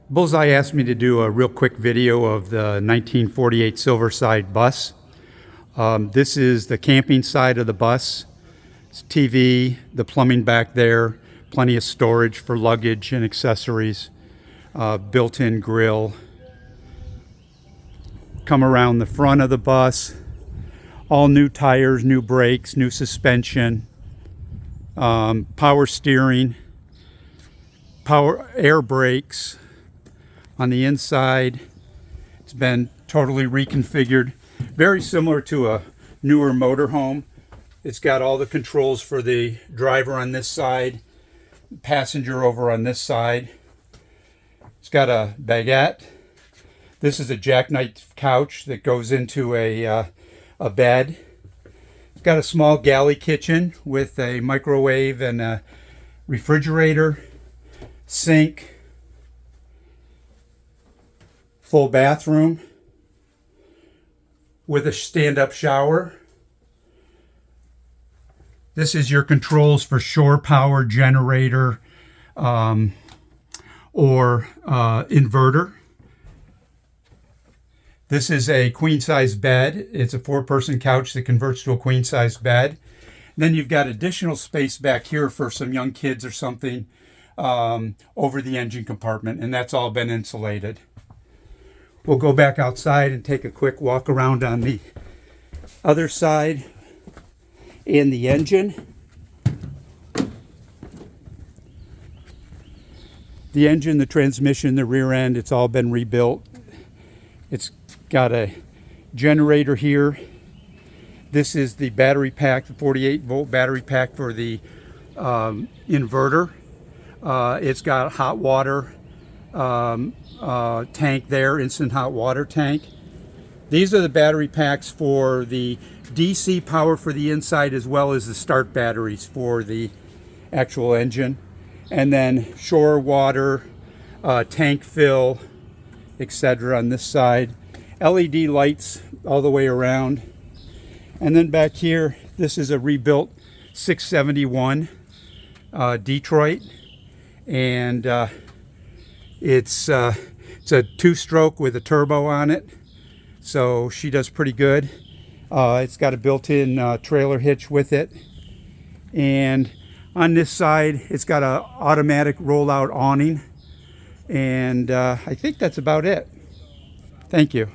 Bullseye asked me to do a real quick video of the 1948 Silverside bus. This is the camping side of the bus. It's TV, the plumbing back there, plenty of storage for luggage and accessories, built-in grill. Come around the front of the bus, all new tires, new brakes, new suspension, power steering, power air brakes. On the inside, it's been totally reconfigured, very similar to a newer motorhome. It's got all the controls for the driver on this side, passenger over on this side. It's got a baget. This is a jackknife couch that goes into a bed. It's got a small galley kitchen with a microwave and a refrigerator, sink, full bathroom with a stand-up shower. This is your controls for shore power generator or inverter. This is a queen-size bed. It's a 4-person couch that converts to a queen-size bed. Then you've got additional space back here for some young kids or something over the engine compartment, and that's all been insulated. We'll go back outside and take a quick walk around on the other side and the engine. The engine, the transmission, the rear end, it's all been rebuilt. It's got a generator here. This is the battery pack, the 48-volt battery pack for the inverter. It's got hot water tank there, instant hot water tank. These are the battery packs for the DC power for the inside, as well as the start batteries for the actual engine. And then shore water, tank fill, etc. on this side. LED lights all the way around. And then back here, this is a rebuilt 671 Detroit, and it's a 2-stroke with a turbo on it, so she does pretty good. It's got a built-in trailer hitch with it, and on this side it's got an automatic rollout awning, and I think that's about it. Thank you.